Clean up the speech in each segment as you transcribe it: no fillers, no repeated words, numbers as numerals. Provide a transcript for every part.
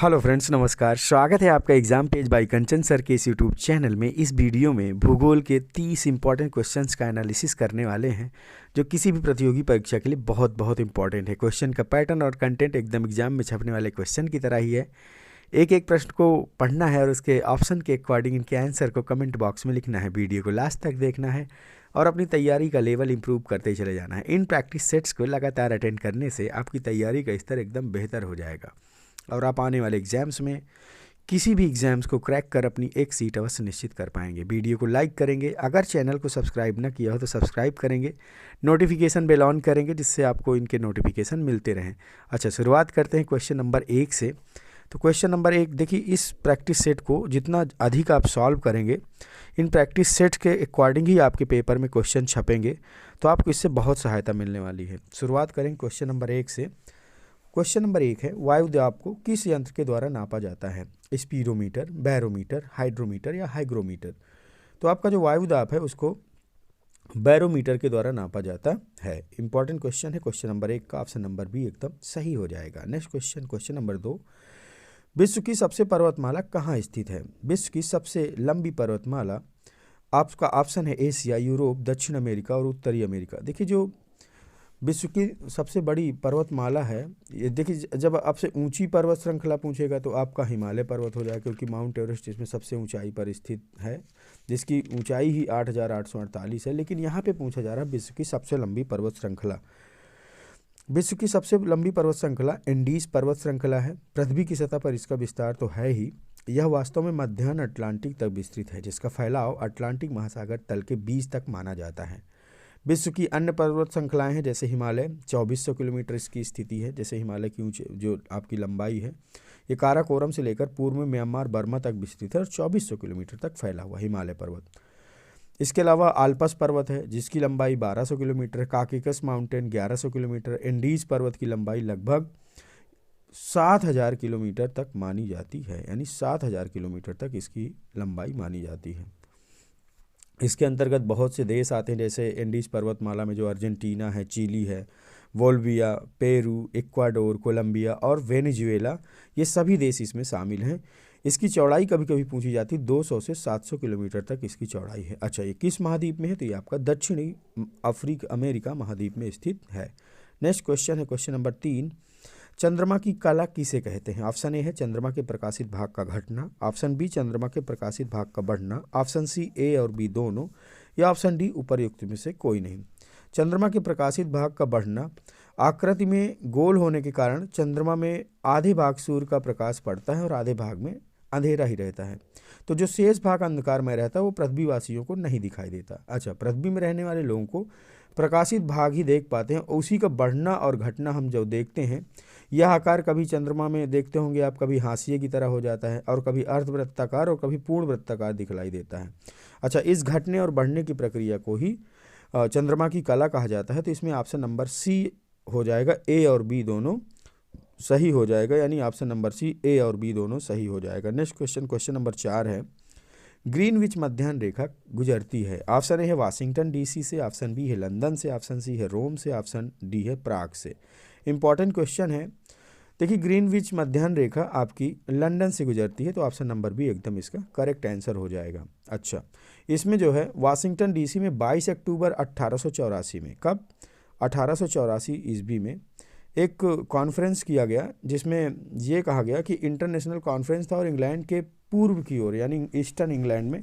Hello friends, नमस्कार। स्वागत है आपका एग्जाम पेज बाय कंचन सर के इस यूट्यूब चैनल में। इस वीडियो में भूगोल के 30 इंपॉर्टेंट क्वेश्चंस का एनालिसिस करने वाले हैं जो किसी भी प्रतियोगी परीक्षा के लिए बहुत बहुत इंपॉर्टेंट है। क्वेश्चन का पैटर्न और कंटेंट एकदम एग्जाम में छपने वाले क्वेश्चन की तरह ही है। एक एक प्रश्न को पढ़ना है और उसके ऑप्शन के अकॉर्डिंग इनके आंसर को कमेंट बॉक्स में लिखना है। वीडियो को लास्ट तक देखना है और अपनी तैयारी का लेवल इंप्रूव करते चले जाना है। इन प्रैक्टिस सेट्स को लगातार अटेंड करने से आपकी तैयारी का स्तर एकदम बेहतर हो जाएगा और आप आने वाले एग्जाम्स में किसी भी एग्जाम्स को क्रैक कर अपनी एक सीट अवश्य निश्चित कर पाएंगे। वीडियो को लाइक करेंगे, अगर चैनल को सब्सक्राइब ना किया हो तो सब्सक्राइब करेंगे, नोटिफिकेशन बेल ऑन करेंगे जिससे आपको इनके नोटिफिकेशन मिलते रहें। अच्छा, शुरुआत करते हैं क्वेश्चन नंबर 1 से। तो क्वेश्चन नंबर 1 देखिए, इस प्रैक्टिस सेट को जितना अधिक आप सॉल्व करेंगे, इन प्रैक्टिस सेट के अकॉर्डिंग ही आपके पेपर में क्वेश्चन छपेंगे, तो आपको इससे बहुत सहायता मिलने वाली है। शुरुआत करें क्वेश्चन नंबर 1 से। क्वेश्चन नंबर 1 है, वायुदाब को किस यंत्र के द्वारा नापा जाता है? स्पीडोमीटर, बैरोमीटर, हाइड्रोमीटर या हाइग्रोमीटर? तो आपका जो वायुदाब है उसको बैरोमीटर के द्वारा नापा जाता है। इंपॉर्टेंट क्वेश्चन है। क्वेश्चन नंबर 1 का ऑप्शन नंबर बी एकदम सही हो जाएगा। नेक्स्ट क्वेश्चन, क्वेश्चन नंबर 2, विश्व की सबसे पर्वतमाला कहाँ स्थित है? विश्व की सबसे लंबी पर्वतमाला, आपका ऑप्शन है एशिया, यूरोप, दक्षिण अमेरिका और उत्तरी अमेरिका। देखिए, जो विश्व की सबसे बड़ी पर्वतमाला है, ये देखिए, जब आपसे ऊंची पर्वत श्रृंखला पूछेगा तो आपका हिमालय पर्वत हो जाएगा, क्योंकि माउंट एवरेस्ट इसमें सबसे ऊंचाई पर स्थित है, जिसकी ऊंचाई ही 8,848 है। लेकिन यहाँ पे पूछा जा रहा है विश्व की सबसे लंबी पर्वत श्रृंखला। विश्व की सबसे लंबी पर्वत श्रृंखला एंडीज पर्वत श्रृंखला है। पृथ्वी की सतह पर इसका विस्तार तो है ही, यह वास्तव में मध्यान्ह अटलांटिक तक विस्तृत है, जिसका फैलाव अटलांटिक महासागर तल के बीच तक माना जाता है। विश्व की अन्य पर्वत श्रृंखलाएं हैं, जैसे हिमालय 2400 किलोमीटर इसकी स्थिति है। जैसे हिमालय की ऊंचे जो आपकी लंबाई है, ये काराकोरम से लेकर पूर्व में म्यांमार बर्मा तक विस्तृत है और 2400 किलोमीटर तक फैला हुआ हिमालय पर्वत। इसके अलावा आल्पस पर्वत है, जिसकी लंबाई 1200 किलोमीटर है। Caucasus mountain 1100 kilometre. एंडीज पर्वत की लंबाई लगभग 7000 किलोमीटर तक मानी जाती है, यानी 7000 किलोमीटर तक इसकी लंबाई मानी जाती है। इसके अंतर्गत बहुत से देश आते हैं, जैसे एंडीज पर्वतमाला में जो अर्जेंटीना है, चिली है, बोल्विया, पेरू, इक्वाडोर, कोलंबिया और वेनेजुएला, ये सभी देश इसमें शामिल हैं। इसकी चौड़ाई कभी कभी पूछी जाती है, 200 से 700 किलोमीटर तक इसकी चौड़ाई है। अच्छा, ये किस महाद्वीप में है? तो ये आपका दक्षिणी अमेरिका महाद्वीप में स्थित है। नेक्स्ट क्वेश्चन है क्वेश्चन नंबर 3, चंद्रमा की कला किसे कहते हैं? ऑप्शन ए है चंद्रमा के प्रकाशित भाग का घटना, ऑप्शन बी चंद्रमा के प्रकाशित भाग का बढ़ना, ऑप्शन सी ए और बी दोनों, या ऑप्शन डी उपर्युक्त में से कोई नहीं। चंद्रमा के प्रकाशित भाग का बढ़ना, आकृति में गोल होने के कारण चंद्रमा में आधे भाग सूर्य का प्रकाश पड़ता है और आधे भाग में अंधेरा ही रहता है, तो जो शेष भाग अंधकार में रहता है वो पृथ्वीवासियों को नहीं दिखाई देता। अच्छा, पृथ्वी में रहने वाले लोगों को प्रकाशित भाग ही देख पाते हैं। उसी का बढ़ना और घटना हम जो देखते हैं, यह आकार कभी चंद्रमा में देखते होंगे आप, कभी हाशिए की तरह हो जाता है और कभी अर्धवृत्ताकार और कभी पूर्ण वृत्ताकार दिखलाई देता है। अच्छा, इस घटने और बढ़ने की प्रक्रिया को ही चंद्रमा की कला कहा जाता है। तो इसमें ऑप्शन नंबर सी हो जाएगा, ए और बी दोनों सही हो जाएगा, यानी ऑप्शन नंबर सी, ए और बी दोनों सही हो जाएगा। नेक्स्ट क्वेश्चन, क्वेश्चन नंबर 4 है, ग्रीनविच मध्याह्न रेखा गुजरती है? ऑप्शन ए है वाशिंगटन डीसी से, ऑप्शन बी है लंदन से, ऑप्शन सी है रोम से, ऑप्शन डी है प्राग से। इंपॉर्टेंट क्वेश्चन है। देखिए, ग्रीनविच मध्याह्न रेखा आपकी लंदन से गुजरती है, तो ऑप्शन नंबर बी एकदम इसका करेक्ट आंसर हो जाएगा। अच्छा, इसमें जो है वाशिंगटन डीसी में 22 अक्टूबर 1884 में, कब? 1884 ईस्वी में एक कॉन्फ्रेंस किया गया, जिसमें ये कहा गया कि इंटरनेशनल कॉन्फ्रेंस था और इंग्लैंड के पूर्व की ओर, यानी ईस्टर्न इंग्लैंड में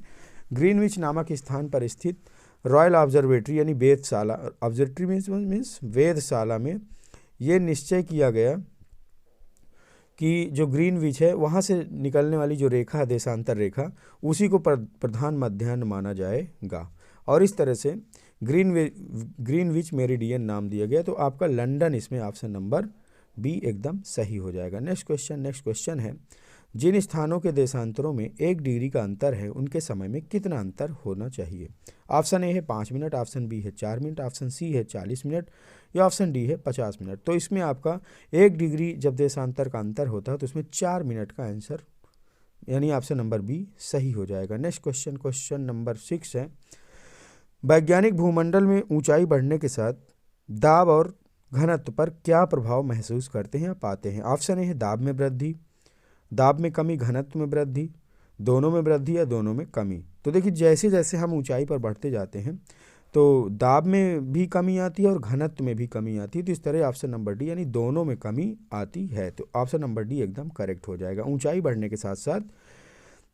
ग्रीनविच नामक स्थान पर स्थित रॉयल ऑब्जर्वेटरी यानी वेधशाला, ऑब्जर्वेटरी मीन्स वेधशाला में ये निश्चय किया गया कि जो ग्रीनविच है वहाँ से निकलने वाली जो रेखा है, देशांतर रेखा, उसी को प्रधान मध्याह्न माना जाएगा और इस तरह से ग्रीनविच मेरिडियन नाम दिया गया। तो आपका लंदन इसमें ऑप्शन नंबर बी एकदम सही हो जाएगा। नेक्स्ट क्वेश्चन है, जिन स्थानों के देशांतरों में 1 डिग्री का अंतर है, उनके समय में कितना अंतर होना चाहिए? ऑप्शन ए है 5 मिनट, ऑप्शन बी है 4 मिनट, ऑप्शन सी है 40 मिनट, या ऑप्शन डी है 50 मिनट। तो इसमें आपका 1 डिग्री जब देशांतर का अंतर होता है तो इसमें 4 मिनट का आंसर, यानी ऑप्शन नंबर बी सही हो जाएगा। नेक्स्ट क्वेश्चन, क्वेश्चन नंबर 6 है, वैज्ञानिक भूमंडल में ऊंचाई बढ़ने के साथ दाब और घनत्व पर क्या प्रभाव महसूस करते हैं या पाते हैं? ऑप्शन ए है दाब में वृद्धि, दाब में कमी, घनत्व में वृद्धि, दोनों में वृद्धि या दोनों में कमी। तो देखिए जैसे जैसे हम ऊंचाई पर बढ़ते जाते हैं तो दाब में भी कमी आती है और घनत्व में भी कमी आती है। तो इस तरह ऑप्शन नंबर डी यानी दोनों में कमी आती है। तो ऑप्शन नंबर डी एकदम करेक्ट हो जाएगा। ऊंचाई बढ़ने के साथ साथ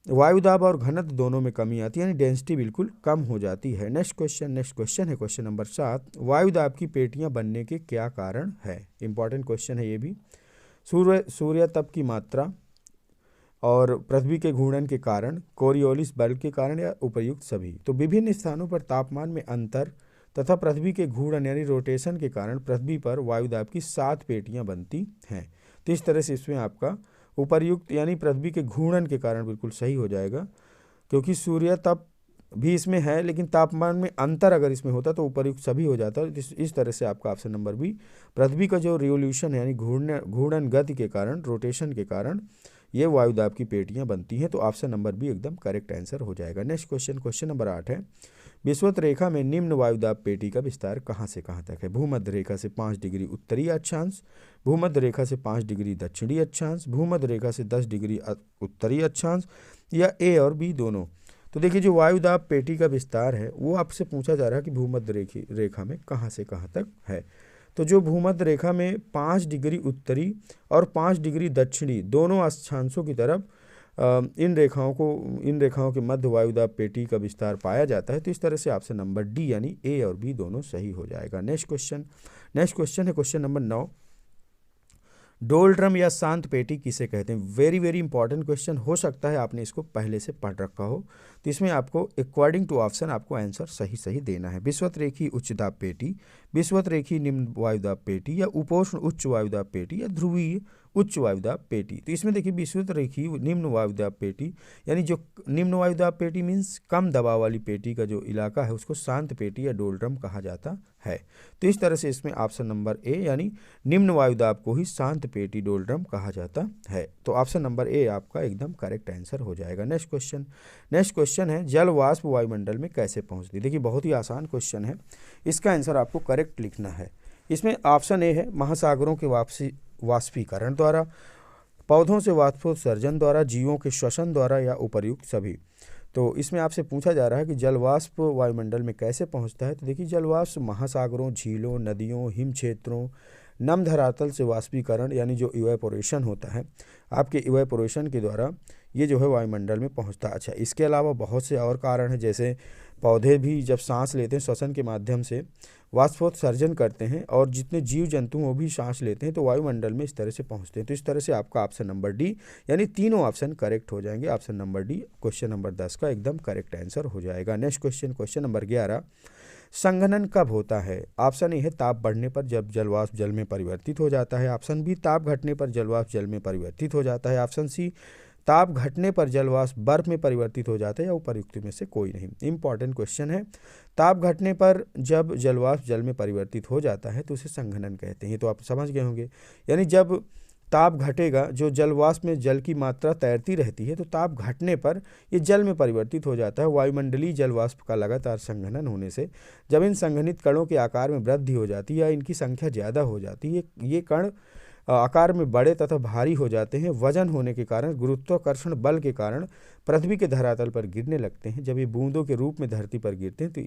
वायु दाब और घनत्व दोनों में कमी आती है, यानी डेंसिटी बिल्कुल कम हो जाती है। नेक्स्ट क्वेश्चन है क्वेश्चन नंबर 7। वायु दाब की पेटियां बनने के क्या कारण है? इंपॉर्टेंट क्वेश्चन है ये भी। सूर्य तप की मात्रा और पृथ्वी के घूर्णन के कारण, कोरियोलिस बल के कारण या उपर्युक्त सभी। तो विभिन्न स्थानों पर तापमान में अंतर तथा पृथ्वी के घूर्णन यानी रोटेशन के कारण पृथ्वी पर वायुदाब की 7 पेटियां बनती हैं। तो इस तरह से इसमें आपका उपर्युक्त यानी पृथ्वी के घूर्णन के कारण बिल्कुल सही हो जाएगा, क्योंकि सूर्य तप भी इसमें है लेकिन तापमान में अंतर अगर इसमें होता तो उपर्युक्त सभी हो जाता है। इस तरह से आपका ऑप्शन नंबर बी, पृथ्वी का जो रिवोल्यूशन है यानी घूर्णन गति के कारण, रोटेशन के कारण ये वायुदाब की पेटियां बनती हैं। तो ऑप्शन नंबर बी एकदम करेक्ट आंसर हो जाएगा। नेक्स्ट क्वेश्चन नंबर 8 है, विषुवत रेखा में निम्न वायुदाब पेटी का विस्तार कहाँ से कहाँ तक है? भूमध्य रेखा से 5 डिग्री उत्तरी अक्षांश, भूमध्य रेखा से 5 डिग्री दक्षिणी अक्षांश, भूमध्य रेखा से 10 डिग्री उत्तरी अक्षांश या ए और बी दोनों। तो देखिए जो वायुदाब पेटी का विस्तार है वो आपसे पूछा जा रहा है कि भूमध्य रेखा में कहाँ से कहाँ तक है। तो जो भूमध्य रेखा में 5 डिग्री उत्तरी और 5 डिग्री दक्षिणी दोनों अक्षांशों की तरफ इन रेखाओं के मध्य वायुदाब पेटी का विस्तार पाया जाता है। तो इस तरह से ऑप्शन नंबर डी यानी ए और बी दोनों सही हो जाएगा। नेक्स्ट क्वेश्चन है क्वेश्चन नंबर 9, डोलड्रम या शांत पेटी किसे कहते हैं? Very very important question. हो सकता है आपने इसको पहले से पढ़ रखा हो, तो इसमें आपको अकॉर्डिंग टू ऑप्शन आपको आंसर सही देना है। विषुवत रेखी उच्च दाब पेटी, विषुवत रेखी निम्न वायुदाब पेटी या उपोष्ण उच्च वायुदाब पेटी या ध्रुवीय उच्च वायुदाब पेटी। तो इसमें देखिए विषुवत रेखी निम्न वायुदाब पेटी यानी जो निम्न वायुदाब पेटी मीन्स कम दबाव वाली पेटी का जो इलाका है उसको शांत पेटी या डोलड्रम कहा जाता है। तो इस तरह से इसमें ऑप्शन नंबर ए यानी निम्न वायुदाब को ही शांत पेटी डोलड्रम कहा जाता है। तो ऑप्शन नंबर ए आपका एकदम करेक्ट आंसर हो जाएगा। नेक्स्ट क्वेश्चन है, जल वाष्प वायुमंडल में कैसे पहुंचती? देखिए बहुत ही आसान क्वेश्चन है, इसका आंसर आपको करेक्ट लिखना है। इसमें ऑप्शन ए है महासागरों के वाष्पीकरण द्वारा, पौधों से वाष्पोत्सर्जन द्वारा, जीवों के श्वसन द्वारा या उपर्युक्त सभी। तो इसमें आपसे पूछा जा रहा है कि जलवाष्प वायुमंडल में कैसे पहुंचता है? तो देखिए जलवाष्प महासागरों, झीलों, नदियों, हिम क्षेत्रों, नम धरातल से वाष्पीकरण यानी जो इवेपोरेशन होता है, आपके इवेपोरेशन के द्वारा ये जो है वायुमंडल में पहुंचता है। अच्छा, इसके अलावा बहुत से और कारण हैं, जैसे पौधे भी जब सांस लेते हैं श्वसन के माध्यम से वाष्पोत्सर्जन करते हैं और जितने जीव जंतु वो भी सांस लेते हैं तो वायुमंडल में इस तरह से पहुंचते हैं। तो इस तरह से आपका ऑप्शन नंबर डी यानी तीनों ऑप्शन करेक्ट हो जाएंगे। Option number D question number 10 का एकदम करेक्ट आंसर हो जाएगा। नेक्स्ट क्वेश्चन नंबर 11, संघनन कब होता है? ऑप्शन ए है ताप बढ़ने पर जब जलवाष्प जल में परिवर्तित हो जाता है, ऑप्शन बी ताप घटने पर जलवाष्प जल में परिवर्तित हो जाता है, ऑप्शन सी ताप घटने पर जलवाष्प बर्फ में परिवर्तित हो जाता है या उपर्युक्त में से कोई नहीं। इंपॉर्टेंट क्वेश्चन है, ताप घटने पर जब जलवाष्प जल में परिवर्तित हो जाता है तो उसे संघनन कहते हैं। तो आप समझ गए होंगे, यानी जब ताप घटेगा, जो जलवाष्प में जल की मात्रा तैरती रहती है तो ताप घटने पर ये जल में परिवर्तित हो जाता है। वायुमंडलीय जलवाष्प का लगातार संघनन होने से जब इन संघनित कणों के आकार में वृद्धि हो जाती है या इनकी संख्या ज़्यादा हो जाती है, ये कण आकार में बड़े तथा भारी हो जाते हैं। वजन होने के कारण, गुरुत्वाकर्षण बल के कारण पृथ्वी के धरातल पर गिरने लगते हैं। जब ये बूंदों के रूप में धरती पर गिरते हैं तो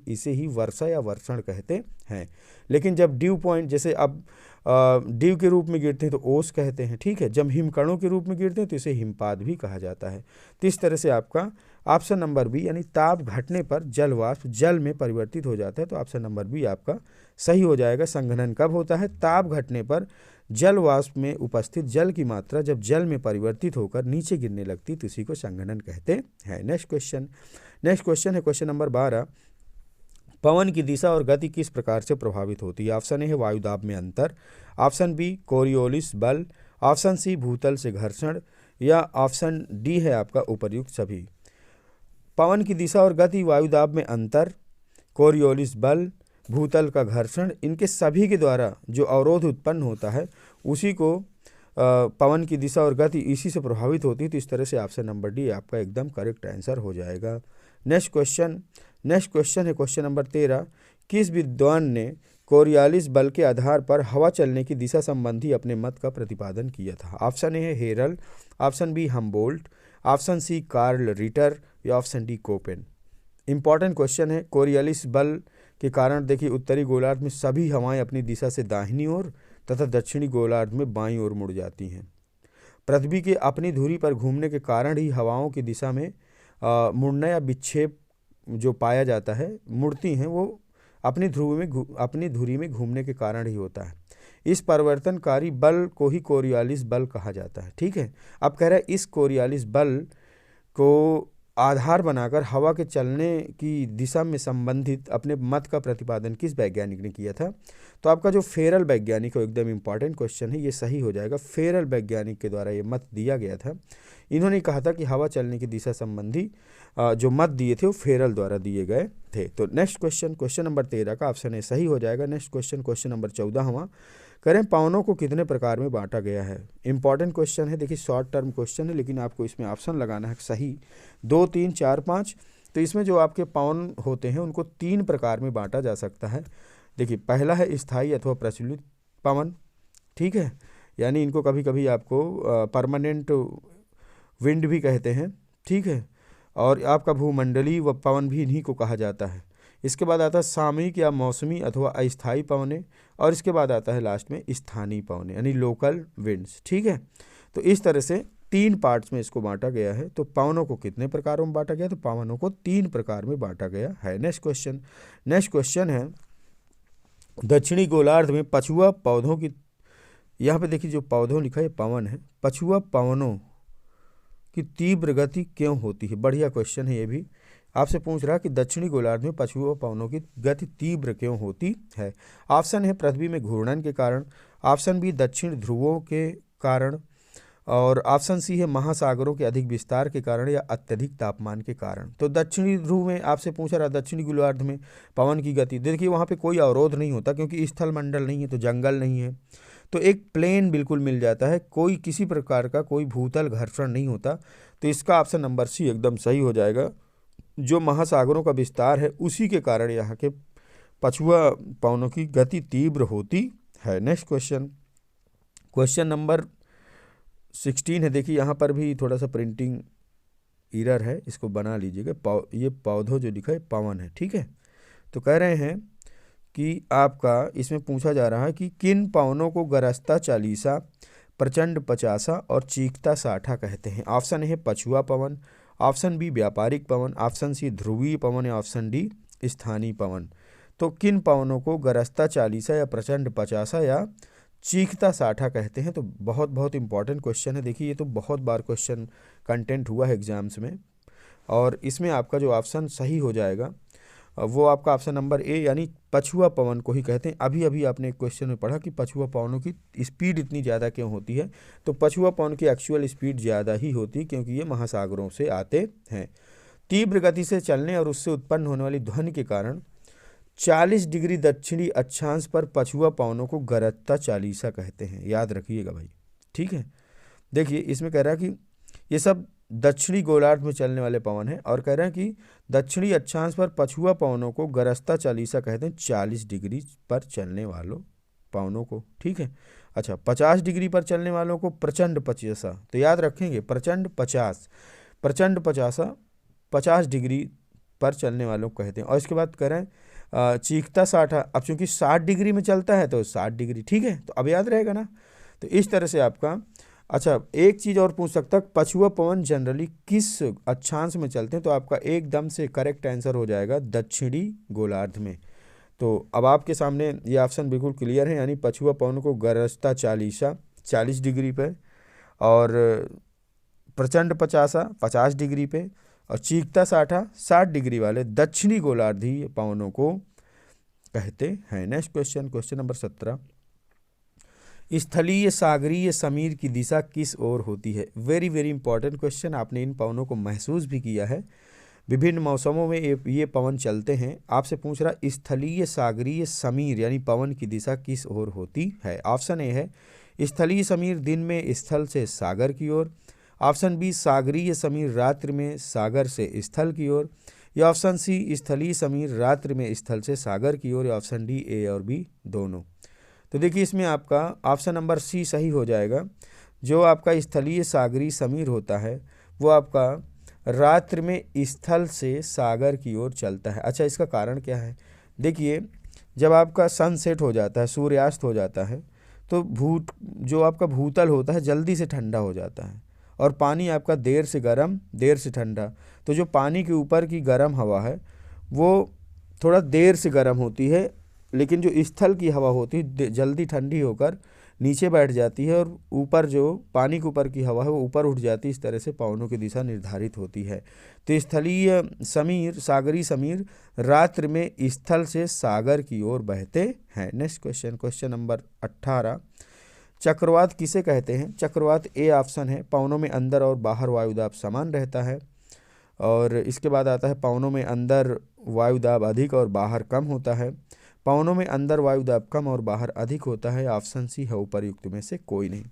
इसे ही वर्षा या वर्षण कहते हैं। लेकिन जब ड्यू पॉइंट, जैसे अब ड्यू के रूप में गिरते हैं तो ओस कहते हैं, ठीक है। जब हिमकणों के रूप में गिरते हैं तो इसे हिमपात भी कहा जाता है। तो इस तरह से आपका ऑप्शन नंबर बी यानी ताप घटने पर जलवाष्प जल में परिवर्तित हो जाता है। तो ऑप्शन नंबर बी आपका सही हो जाएगा। संघनन कब होता है? ताप घटने पर जल वाष्प में उपस्थित जल की मात्रा जब जल में परिवर्तित होकर नीचे गिरने लगती तो इसी को संघनन कहते हैं। नेक्स्ट क्वेश्चन है क्वेश्चन नंबर 12, पवन की दिशा और गति किस प्रकार से प्रभावित होती है? ऑप्शन ए है वायुदाब में अंतर, ऑप्शन बी कोरियोलिस बल, ऑप्शन सी भूतल से घर्षण या ऑप्शन डी है आपका उपर्युक्त सभी। पवन की दिशा और गति, वायुदाब में अंतर, कोरियोलिस बल, भूतल का घर्षण, इनके सभी के द्वारा जो अवरोध उत्पन्न होता है उसी को पवन की दिशा और गति इसी से प्रभावित होती है। तो इस तरह से ऑप्शन नंबर डी आपका एकदम करेक्ट आंसर हो जाएगा। नेक्स्ट क्वेश्चन है क्वेश्चन नंबर 13, किस विद्वान ने कोरियालिस बल के आधार पर हवा चलने की दिशा संबंधी अपने मत का प्रतिपादन किया था? ऑप्शन ए है हेरल, option B Humboldt, option C Carl Ritter या option D Koppen. Important question है। कोरियालिस बल के कारण देखिए उत्तरी गोलार्ध में सभी हवाएं अपनी दिशा से दाहिनी ओर तथा दक्षिणी गोलार्ध में बाईं ओर मुड़ जाती हैं। पृथ्वी के अपनी धुरी पर घूमने के कारण ही हवाओं की दिशा में मुड़ना या विक्षेप जो पाया जाता है, मुड़ती हैं, वो अपनी धुरी में घूमने के कारण ही होता है। इस परिवर्तनकारी बल को ही कोरियालिस बल कहा जाता है। ठीक है। अब कह रहा है इस कोरियालिस बल को आधार बनाकर हवा के चलने की दिशा में संबंधित अपने मत का प्रतिपादन किस वैज्ञानिक ने किया था? तो आपका जो फेरल वैज्ञानिक है, एकदम इंपॉर्टेंट क्वेश्चन है, ये सही हो जाएगा। फेरल वैज्ञानिक के द्वारा ये मत दिया गया था। इन्होंने कहा था कि हवा चलने की दिशा संबंधी जो मत दिए थे वो फेरल द्वारा दिए गए थे। तो नेक्स्ट क्वेश्चन नंबर 13 का ऑप्शन ए सही हो जाएगा। नेक्स्ट क्वेश्चन नंबर 14वां करें, पवनों को कितने प्रकार में बांटा गया है? इंपॉर्टेंट क्वेश्चन है। देखिए शॉर्ट टर्म क्वेश्चन है, लेकिन आपको इसमें ऑप्शन लगाना है सही 2, 3, 4, 5। तो इसमें जो आपके पवन होते हैं उनको 3 प्रकार में बांटा जा सकता है। देखिए पहला है स्थायी अथवा प्रचलित पवन। ठीक है, यानी इनको कभी कभी आपको परमानेंट विंड भी कहते हैं। ठीक है, और आपका भूमंडलीय व पवन भी इन्हीं को कहा जाता है। इसके बाद आता है सामयिक या मौसमी अथवा अस्थायी पवने, और इसके बाद आता है लास्ट में स्थानीय पवने यानी लोकल विंड्स। ठीक है, तो इस तरह से 3 पार्ट्स में इसको बांटा गया है। तो पवनों को कितने प्रकारों में बांटा गया? तो पवनों को 3 प्रकार में बांटा गया है। नेक्स्ट क्वेश्चन है, दक्षिणी गोलार्ध में पछुआ पौधों की, यहाँ पे देखिए जो पौधों लिखा है पवन है, पछुआ पवनों की तीव्र गति क्यों होती है? बढ़िया क्वेश्चन है ये भी। आपसे पूछ रहा है कि दक्षिणी गोलार्ध में पछुआ पवनों की गति तीव्र क्यों होती है? ऑप्शन है पृथ्वी में घूर्णन के कारण, ऑप्शन बी दक्षिण ध्रुवों के कारण, और ऑप्शन सी है महासागरों के अधिक विस्तार के कारण या अत्यधिक तापमान के कारण। तो दक्षिणी ध्रुव में आपसे पूछ रहा है दक्षिणी गोलार्ध में पवन की गति, देखिए वहाँ पे कोई अवरोध नहीं होता क्योंकि स्थल मंडल नहीं है, तो जंगल नहीं है, तो एक प्लेन बिल्कुल मिल जाता है, कोई किसी प्रकार का कोई भूतल घर्षण नहीं होता। तो इसका ऑप्शन नंबर सी एकदम सही हो जाएगा। जो महासागरों का विस्तार है उसी के कारण यहाँ के पछुआ पवनों की गति तीव्र होती है। नेक्स्ट क्वेश्चन नंबर 16 है। देखिए यहाँ पर भी थोड़ा सा प्रिंटिंग एरर है, इसको बना लीजिएगा। ये पौधों जो लिखा है पवन है। ठीक है, तो कह रहे हैं कि आपका इसमें पूछा जा रहा है कि किन पवनों को गरजता चालीसा, प्रचंड पचासा और चीखता साठा कहते हैं? ऑप्शन है पछुआ पवन, ऑप्शन बी व्यापारिक पवन, ऑप्शन सी ध्रुवीय पवन या ऑप्शन डी स्थानीय पवन। तो किन पवनों को गरजता चालीसा या प्रचंड पचासा या चीखता साठा कहते हैं? तो बहुत इंपॉर्टेंट क्वेश्चन है। देखिए ये तो बहुत बार क्वेश्चन कंटेंट हुआ है एग्जाम्स में, और इसमें आपका जो ऑप्शन सही हो जाएगा वो आपका ऑप्शन नंबर ए यानी पछुआ पवन को ही कहते हैं। अभी आपने एक क्वेश्चन में पढ़ा कि पछुआ पवनों की स्पीड इतनी ज़्यादा क्यों होती है? तो पछुआ पवन की एक्चुअल स्पीड ज़्यादा ही होती है क्योंकि ये महासागरों से आते हैं। तीव्र गति से चलने और उससे उत्पन्न होने वाली ध्वनि के कारण 40 डिग्री दक्षिणी अक्षांश पर पछुआ पवनों को गरजता चालीसा कहते हैं। याद रखिएगा भाई। ठीक है, देखिए इसमें कह रहा है कि ये सब दक्षिणी गोलार्ध में चलने वाले पवन हैं, और कह रहे हैं कि दक्षिणी अक्षांश पर पछुआ पवनों को गरजता चालीसा कहते हैं 40 डिग्री पर चलने वालों पवनों को। ठीक है, अच्छा 50 डिग्री पर चलने वालों को प्रचंड पचासा। तो याद रखेंगे प्रचंड पचासा 50 डिग्री पर चलने वालों को कहते हैं। और इसके बाद कह रहे हैं चीखता साठा, अब चूंकि 60 डिग्री में चलता है तो 60 डिग्री। ठीक है, तो अब याद रहेगा ना। तो इस तरह से आपका, अच्छा एक चीज़ और पूछ सकता है, पछुआ पवन जनरली किस अक्षांश में चलते हैं? तो आपका एकदम से करेक्ट आंसर हो जाएगा दक्षिणी गोलार्ध में। तो अब आपके सामने ये ऑप्शन बिल्कुल क्लियर है, यानी पछुआ पवन को गरजता चालीसा 40 डिग्री पे, और प्रचंड पचासा 50 डिग्री पे, और चीखता साठा 60 डिग्री वाले दक्षिणी गोलार्धी पवनों को कहते हैं। नेक्स्ट क्वेश्चन नंबर 17, स्थलीय सागरीय समीर की दिशा किस ओर होती है? Very important question. आपने इन पवनों को महसूस भी किया है, विभिन्न मौसमों में ये पवन चलते हैं। आपसे पूछ रहा स्थलीय सागरीय समीर यानी पवन की दिशा किस ओर होती है? ऑप्शन ए है स्थलीय समीर दिन में स्थल से सागर की ओर, ऑप्शन बी सागरीय समीर रात्रि में सागर से स्थल की ओर, या ऑप्शन सी स्थलीय समीर रात्रि में स्थल से सागर की ओर, या ऑप्शन डी ए और बी दोनों। तो देखिए इसमें आपका ऑप्शन नंबर सी सही हो जाएगा। जो आपका स्थलीय सागरी समीर होता है वो आपका रात्रि में स्थल से सागर की ओर चलता है। अच्छा, इसका कारण क्या है? देखिए जब आपका सनसेट हो जाता है, सूर्यास्त हो जाता है, तो जो आपका भूतल होता है जल्दी से ठंडा हो जाता है और पानी आपका देर से गर्म देर से ठंडा। तो जो पानी के ऊपर की गर्म हवा है वो थोड़ा देर से गर्म होती है, लेकिन जो स्थल की हवा होती है जल्दी ठंडी होकर नीचे बैठ जाती है और ऊपर जो पानी के ऊपर की हवा है वो ऊपर उठ जाती है। इस तरह से पवनों की दिशा निर्धारित होती है। तो स्थलीय समीर, सागरी समीर रात्रि में स्थल से सागर की ओर बहते हैं। नेक्स्ट क्वेश्चन, क्वेश्चन नंबर 18, चक्रवात किसे कहते हैं? चक्रवात ए ऑप्शन है, पवनों में अंदर और बाहर वायुदाब समान रहता है। और इसके बाद आता है पवनों में अंदर वायुदाब अधिक और बाहर कम होता है। पवनों में अंदर वायुदाब कम और बाहर अधिक होता है। ऑप्शन सी है उपर्युक्त में से कोई नहीं।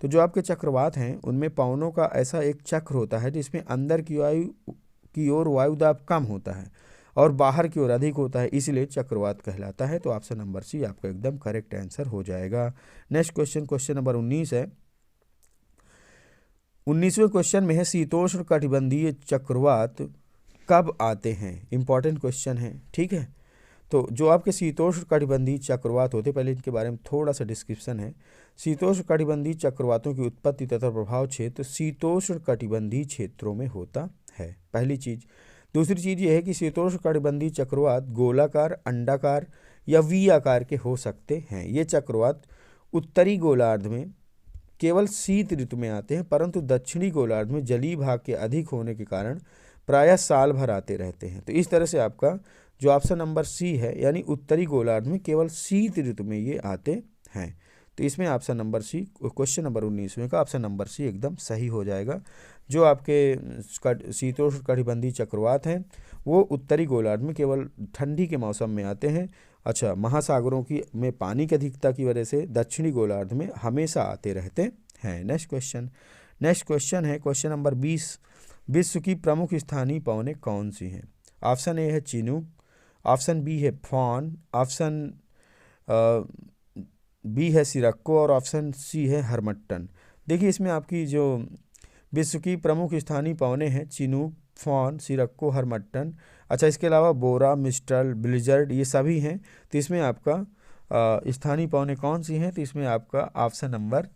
तो जो आपके चक्रवात हैं उनमें पवनों का ऐसा एक चक्र होता है जिसमें अंदर की ओर वायुदाब कम होता है और बाहर की ओर अधिक होता है, इसलिए चक्रवात कहलाता है। तो ऑप्शन नंबर सी आपका एकदम करेक्ट आंसर हो जाएगा। नेक्स्ट क्वेश्चन, क्वेश्चन नंबर 19 है। 19वें क्वेश्चन में है शीतोष्ण कटिबंधीय चक्रवात कब आते हैं? इंपॉर्टेंट क्वेश्चन है, ठीक है। तो जो आपके शीतोष्ण कटिबंधीय चक्रवात होते, पहले इनके बारे में थोड़ा सा डिस्क्रिप्शन है। शीतोष्ण कटिबंधीय चक्रवातों की उत्पत्ति तथा प्रभाव क्षेत्र शीतोष्ण कटिबंधीय क्षेत्रों में होता है, पहली चीज। दूसरी चीज ये है कि शीतोष्ण कटिबंधीय चक्रवात गोलाकार, अंडाकार या वी आकार के हो सकते हैं। ये चक्रवात उत्तरी गोलार्ध में केवल शीत ऋतु में आते हैं, परंतु दक्षिणी गोलार्ध में जलीय भाग के अधिक होने के कारण प्रायः साल भर आते रहते हैं। तो इस तरह से आपका जो ऑप्शन नंबर सी है, यानी उत्तरी गोलार्ध में केवल शीत ऋतु में ये आते हैं। तो इसमें option number C, question number 19वें का ऑप्शन नंबर सी एकदम सही हो जाएगा। जो आपके शीतोष्ण कटिबंधीय चक्रवात हैं वो उत्तरी गोलार्ध में केवल ठंडी के मौसम में आते हैं। अच्छा, महासागरों की में पानी की अधिकता की वजह से दक्षिणी गोलार्ध में हमेशा आते रहते हैं। नेक्स्ट क्वेश्चन है क्वेश्चन नंबर 20। विश्व की प्रमुख स्थानीय पवनें कौन सी हैं? ऑप्शन ए है चिनूक, ऑप्शन बी है फॉन, ऑप्शन बी है सिरक्को और ऑप्शन सी है हरमट्टन। देखिए इसमें आपकी जो विश्व की प्रमुख स्थानीय पवनें हैं चिनूक, फॉन, सिरक्को, हरमट्टन। अच्छा, इसके अलावा बोरा, मिस्ट्रल, ब्लिजर्ड ये सभी हैं। तो इसमें आपका स्थानीय पवनें कौन सी हैं? तो इसमें आपका ऑप्शन नंबर,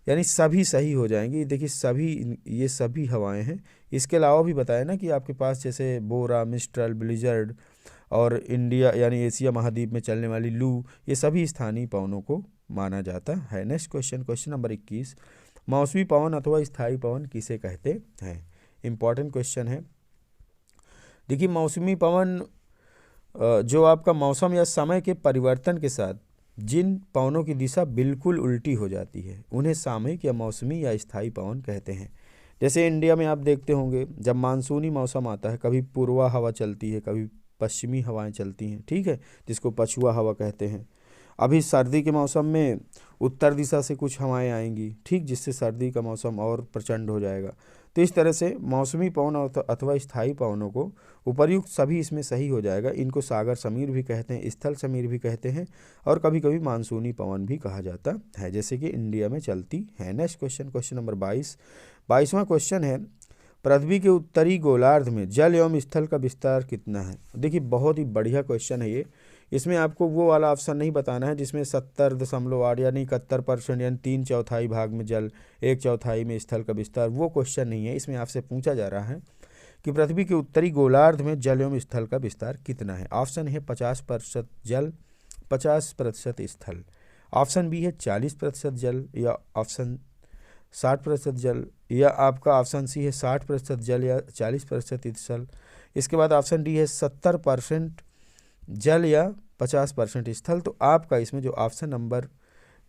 यानी सभी सही हो जाएंगी। देखिए ये सभी हवाएं हैं। इसके अलावा भी बताया ना कि आपके पास जैसे बोरा, मिस्ट्रल, ब्लिजर्ड और इंडिया यानी एशिया महाद्वीप में चलने वाली लू, ये सभी स्थानीय पवनों को माना जाता है। Next question, question number 21। मौसमी पवन अथवा स्थायी पवन किसे कहते हैं? इंपॉर्टेंट क्वेश्चन है। देखिए मौसमी पवन जो आपका मौसम या समय के परिवर्तन के साथ जिन पवनों की दिशा बिल्कुल उल्टी हो जाती है उन्हें सामयिक या मौसमी या स्थायी पवन कहते हैं। जैसे इंडिया में आप देखते होंगे जब मानसूनी मौसम आता है, कभी पूर्वा हवा चलती है, कभी पश्चिमी हवाएं चलती हैं, ठीक है, जिसको पछुआ हवा कहते हैं। अभी सर्दी के मौसम में उत्तर दिशा से कुछ हवाएं आएंगी, ठीक, जिससे सर्दी का मौसम और प्रचंड हो जाएगा। तो इस तरह से मौसमी पवन अथवा स्थायी पवनों को उपर्युक्त सभी इसमें सही हो जाएगा। इनको सागर समीर भी कहते हैं, स्थल समीर भी कहते हैं और कभी कभी मानसूनी पवन भी कहा जाता है, जैसे कि इंडिया में चलती है। नेक्स्ट क्वेश्चन, क्वेश्चन नंबर 22वां क्वेश्चन है। पृथ्वी के उत्तरी गोलार्ध में जल एवं स्थल का विस्तार कितना है? देखिए बहुत ही बढ़िया क्वेश्चन है ये। इसमें आपको वो वाला ऑप्शन नहीं बताना है जिसमें 70.8 यानी 71% यानी 3/4 भाग में जल, 1/4 में स्थल का विस्तार, वो क्वेश्चन नहीं है। इसमें आपसे पूछा जा रहा है कि पृथ्वी के उत्तरी गोलार्ध में जल एवं स्थल का विस्तार कितना है। ऑप्शन है 50% जल, 50% स्थल, ऑप्शन बी है 40% जल, या ऑप्शन 60% जल, या आपका ऑप्शन सी है 60% जल या 40% स्थल। इसके बाद ऑप्शन डी है 70% जल या 50% स्थल। तो आपका इसमें जो ऑप्शन नंबर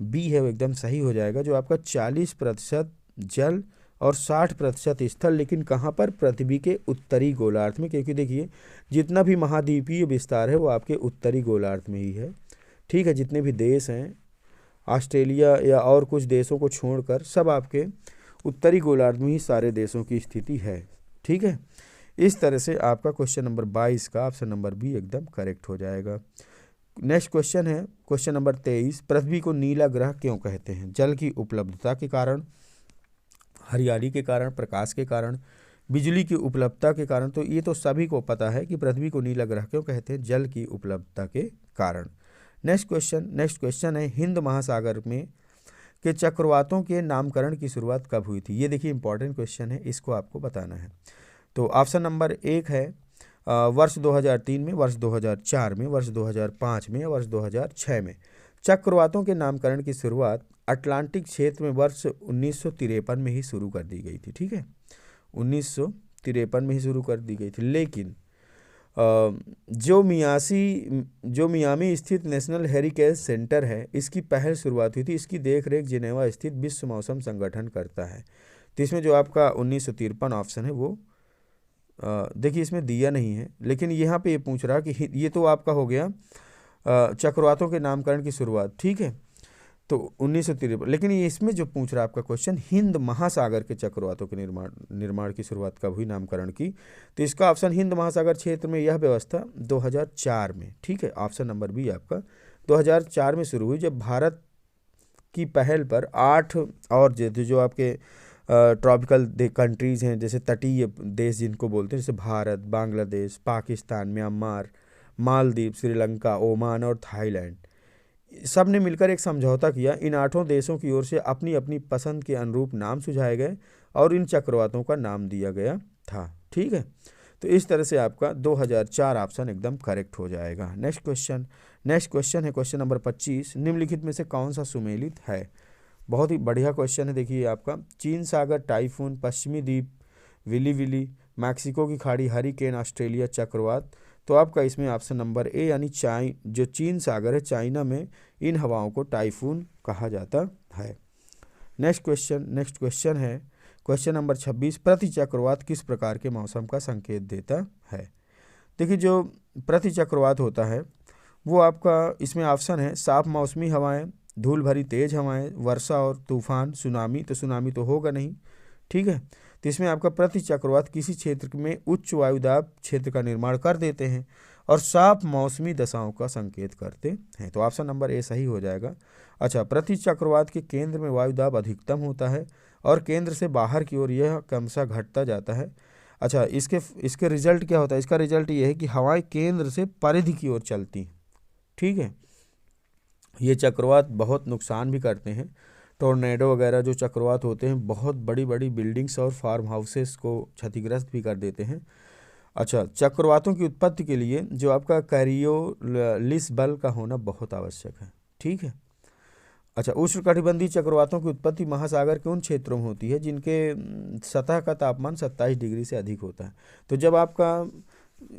बी है वो एकदम सही हो जाएगा, जो आपका 40% जल और 60% स्थल। लेकिन कहाँ पर? पृथ्वी के उत्तरी गोलार्ध में, क्योंकि देखिए जितना भी महाद्वीपीय विस्तार है वो आपके उत्तरी गोलार्ध में ही है, ठीक है। जितने भी देश हैं, ऑस्ट्रेलिया या और कुछ देशों को छोड़कर सब आपके उत्तरी गोलार्ध में ही सारे देशों की स्थिति है, ठीक है। इस तरह से आपका क्वेश्चन नंबर 22 का ऑप्शन नंबर बी एकदम करेक्ट हो जाएगा। नेक्स्ट क्वेश्चन है क्वेश्चन नंबर 23, पृथ्वी को नीला ग्रह क्यों कहते हैं? जल की उपलब्धता के कारण, हरियाली के कारण, प्रकाश के कारण, बिजली की उपलब्धता के कारण। तो ये तो सभी को पता है कि पृथ्वी को नीला ग्रह क्यों कहते हैं, जल की उपलब्धता के कारण। नेक्स्ट क्वेश्चन है हिंद महासागर में के चक्रवातों के नामकरण की शुरुआत कब हुई थी? ये देखिए इंपॉर्टेंट क्वेश्चन है, इसको आपको बताना है। तो ऑप्शन नंबर 1 है वर्ष 2003 में, वर्ष 2004 में, वर्ष 2005 में, वर्ष 2006 में। चक्रवातों के नामकरण की शुरुआत अटलांटिक क्षेत्र में वर्ष 1953 में ही शुरू कर दी गई थी। ठीक है, 1953 में ही शुरू कर दी गई थी। लेकिन जो मियामी स्थित नेशनल हेरिटेज सेंटर है, इसकी पहल शुरुआत हुई थी, इसकी देखरेख जिनेवा स्थित विश्व मौसम संगठन करता है। तो इसमें जो आपका 1953 ऑप्शन है वो देखिए इसमें दिया नहीं है, लेकिन यहाँ पे ये पूछ रहा कि ये तो आपका हो गया चक्रवातों के नामकरण की शुरुआत। ठीक है, तो 1953, लेकिन ये इसमें जो पूछ रहा है आपका क्वेश्चन हिंद महासागर के चक्रवातों के निर्माण की शुरुआत कब हुई, नामकरण की? तो इसका ऑप्शन हिंद महासागर क्षेत्र में यह व्यवस्था 2004 में। ठीक है, ऑप्शन नंबर बी आपका 2004 में शुरू हुई, जब भारत की पहल पर 8 और जो आपके ट्रॉपिकल कंट्रीज़ हैं, जैसे तटीय देश जिनको बोलते हैं, जैसे भारत, बांग्लादेश, पाकिस्तान, म्यांमार, मालदीव, श्रीलंका, ओमान और थाईलैंड, सब ने मिलकर एक समझौता किया। इन 8 देशों की ओर से अपनी अपनी पसंद के अनुरूप नाम सुझाए गए और इन चक्रवातों का नाम दिया गया था। ठीक है, तो इस तरह से आपका 2004 ऑप्शन एकदम करेक्ट हो जाएगा। नेक्स्ट क्वेश्चन है क्वेश्चन नंबर 25, निम्नलिखित में से कौन सा सुमेलित है? बहुत ही बढ़िया क्वेश्चन है। देखिए आपका चीन सागर, टाइफून, पश्चिमी द्वीप, विली, मैक्सिको की खाड़ी, हरिकेन, ऑस्ट्रेलिया चक्रवात। तो आपका इसमें ऑप्शन नंबर ए यानी जो चीन सागर है, चाइना में इन हवाओं को टाइफून कहा जाता है। नेक्स्ट क्वेश्चन है क्वेश्चन नंबर 26, प्रति चक्रवात किस प्रकार के मौसम का संकेत देता है? देखिए जो प्रति चक्रवात होता है वो आपका इसमें ऑप्शन है साफ मौसमी हवाएं, धूल भरी तेज हवाएं, वर्षा और तूफान, सुनामी। तो सुनामी तो होगा नहीं। ठीक है, तो इसमें आपका प्रति चक्रवात किसी क्षेत्र में उच्च वायुदाब क्षेत्र का निर्माण कर देते हैं और साफ मौसमी दशाओं का संकेत करते हैं। तो ऑप्शन नंबर ए सही हो जाएगा। अच्छा, प्रति चक्रवात के केंद्र में वायुदाब अधिकतम होता है और केंद्र से बाहर की ओर यह क्रमशः घटता जाता है। अच्छा, इसके रिजल्ट क्या होता है? इसका रिजल्ट ये है कि हवाएं केंद्र से परिधि की ओर चलती हैं। ठीक है, ये चक्रवात बहुत नुकसान भी करते हैं। टोर्नेडो वगैरह जो चक्रवात होते हैं बहुत बड़ी बड़ी बिल्डिंग्स और फार्म हाउसेस को क्षतिग्रस्त भी कर देते हैं। अच्छा, चक्रवातों की उत्पत्ति के लिए जो आपका कोरियोलिस बल का होना बहुत आवश्यक है। ठीक है, अच्छा, उष्णकटिबंधीय चक्रवातों की उत्पत्ति महासागर के उन क्षेत्रों में होती है जिनके सतह का तापमान 27 डिग्री से अधिक होता है। तो जब आपका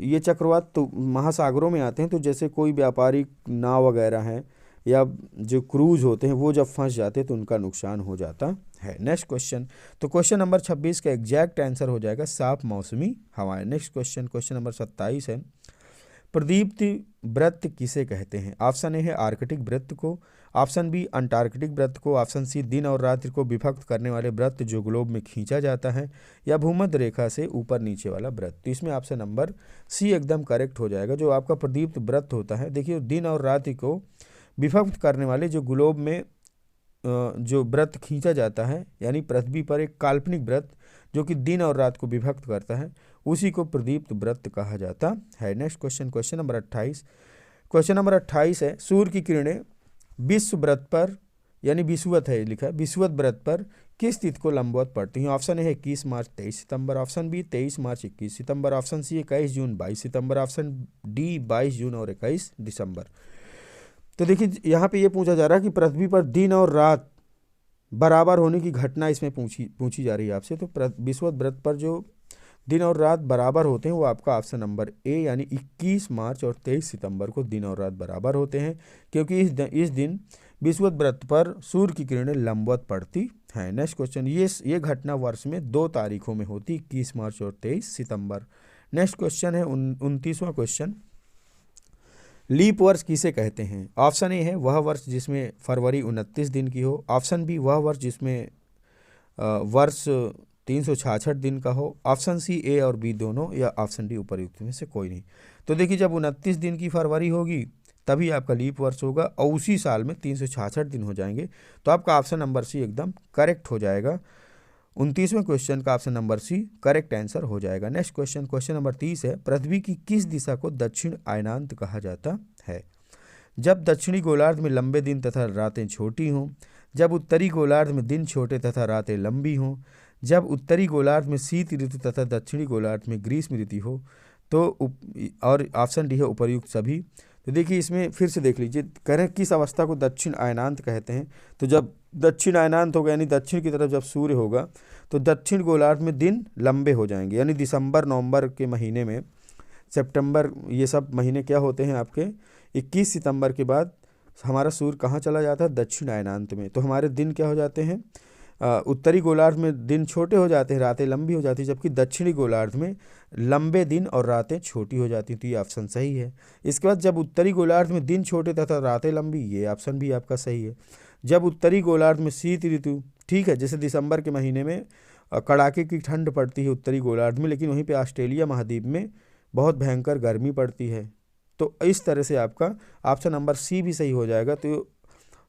ये चक्रवात तो महासागरों में आते हैं, तो जैसे कोई व्यापारिक नाव वगैरह हैं या जो क्रूज होते हैं वो जब फंस जाते हैं तो उनका नुकसान हो जाता है। नेक्स्ट क्वेश्चन, तो क्वेश्चन नंबर 26 का एग्जैक्ट आंसर हो जाएगा साफ मौसमी हवाएं। नेक्स्ट क्वेश्चन नंबर 27 है, प्रदीप्ति वृत्त किसे कहते हैं? ऑप्शन ए है आर्कटिक वृत्त को, ऑप्शन बी अंटार्कटिक वृत्त को, ऑप्शन सी दिन और रात्रि को विभक्त करने वाले वृत्त जो ग्लोब में खींचा जाता है, या भूमध्य रेखा से ऊपर नीचे वाला वृत्त। तो इसमें ऑप्शन नंबर सी एकदम करेक्ट हो जाएगा। जो आपका प्रदीप्त वृत्त होता है, देखिए दिन और रात्रि को विभक्त करने वाले जो ग्लोब में जो वृत्त खींचा जाता है, यानी पृथ्वी पर एक काल्पनिक वृत्त जो कि दिन और रात को विभक्त करता है, उसी को प्रदीप्त वृत्त कहा जाता है। नेक्स्ट क्वेश्चन नंबर 28 है, सूर्य की किरणें विश्व वृत्त पर यानी विषुवत है लिखा है, विषुवत वृत्त पर किस तिथि को लंबवत पड़ती हैं? ऑप्शन ए है 21 मार्च 23 सितंबर, ऑप्शन बी 23 मार्च 21 सितंबर, ऑप्शन सी 21 जून 22 सितंबर, ऑप्शन डी 22 जून और 21 दिसंबर। तो देखिए यहाँ पे ये पूछा जा रहा है कि पृथ्वी पर दिन और रात बराबर होने की घटना इसमें पूछी जा रही है आपसे। तो विषुवत वृत्त पर जो दिन और रात बराबर होते हैं वो आपका ऑप्शन नंबर ए यानी 21 मार्च और 23 सितंबर को दिन और रात बराबर होते हैं, क्योंकि इस दिन विषुवत वृत्त पर सूर्य की किरणें लंबवत पड़ती हैं। नेक्स्ट क्वेश्चन, ये घटना वर्ष में 2 तारीखों में होती, 21 मार्च और 23 सितंबर। नेक्स्ट क्वेश्चन है 29वां क्वेश्चन, लीप वर्ष किसे कहते हैं? ऑप्शन ए है वह वर्ष जिसमें फरवरी 29 दिन की हो, ऑप्शन बी वह वर्ष जिसमें वर्ष 366 दिन का हो। ऑप्शन सी ए और बी दोनों, या ऑप्शन डी उपर्युक्त में से कोई नहीं। तो देखिए, जब 29 दिन की फरवरी होगी तभी आपका लीप वर्ष होगा और उसी साल में 366 दिन हो जाएंगे। तो आपका ऑप्शन नंबर सी एकदम करेक्ट हो जाएगा। 29वें क्वेश्चन का option number C correct answer हो जाएगा। नेक्स्ट क्वेश्चन, क्वेश्चन नंबर 30 है, पृथ्वी की किस दिशा को दक्षिण अयनांत कहा जाता है? जब दक्षिणी गोलार्ध में लंबे दिन तथा रातें छोटी हों, जब उत्तरी गोलार्ध में दिन छोटे तथा रातें लंबी हों, जब उत्तरी गोलार्ध में शीत ऋतु तथा दक्षिणी गोलार्ध में ग्रीष्म ऋतु हो, तो और ऑप्शन डी है उपर्युक्त सभी। तो देखिए, इसमें फिर से देख लीजिए, कह रहे हैं किस अवस्था को दक्षिण अयनांत कहते हैं। तो जब दक्षिण अयनांत होगा यानी दक्षिण की तरफ जब सूर्य होगा तो दक्षिण गोलार्ध में दिन लंबे हो जाएंगे, यानी दिसंबर नवंबर के महीने में, सितंबर, ये सब महीने क्या होते हैं आपके 21 सितंबर के बाद हमारा सूर्य कहाँ चला जाता है? दक्षिण अयनांत में। तो हमारे दिन क्या हो जाते हैं? उत्तरी गोलार्ध में दिन छोटे हो जाते हैं, रातें लंबी हो जाती हैं, जबकि दक्षिणी गोलार्ध में लंबे दिन और रातें छोटी हो जाती हैं। तो ये ऑप्शन सही है। इसके बाद जब उत्तरी गोलार्ध में दिन छोटे तथा रातें लंबी, ये ऑप्शन भी आपका सही है। जब उत्तरी गोलार्ध में शीत ऋतु, ठीक है, जैसे दिसंबर के महीने में कड़ाके की ठंड पड़ती है उत्तरी गोलार्ध में, लेकिन वहीं पे ऑस्ट्रेलिया महाद्वीप में बहुत भयंकर गर्मी पड़ती है। तो इस तरह से आपका ऑप्शन नंबर सी भी सही हो जाएगा। तो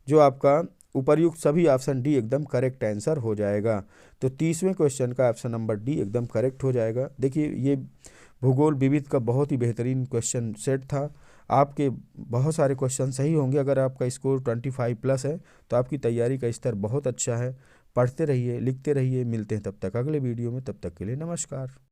जो आपका उपर्युक्त सभी ऑप्शन डी एकदम करेक्ट आंसर हो जाएगा। तो 30वें क्वेश्चन का ऑप्शन नंबर डी एकदम करेक्ट हो जाएगा। देखिए, ये भूगोल विविध का बहुत ही बेहतरीन क्वेश्चन सेट था। आपके बहुत सारे क्वेश्चन सही होंगे। अगर आपका स्कोर 25+ है तो आपकी तैयारी का स्तर बहुत अच्छा है। पढ़ते रहिए, लिखते रहिए। मिलते हैं तब तक अगले वीडियो में, तब तक के लिए नमस्कार।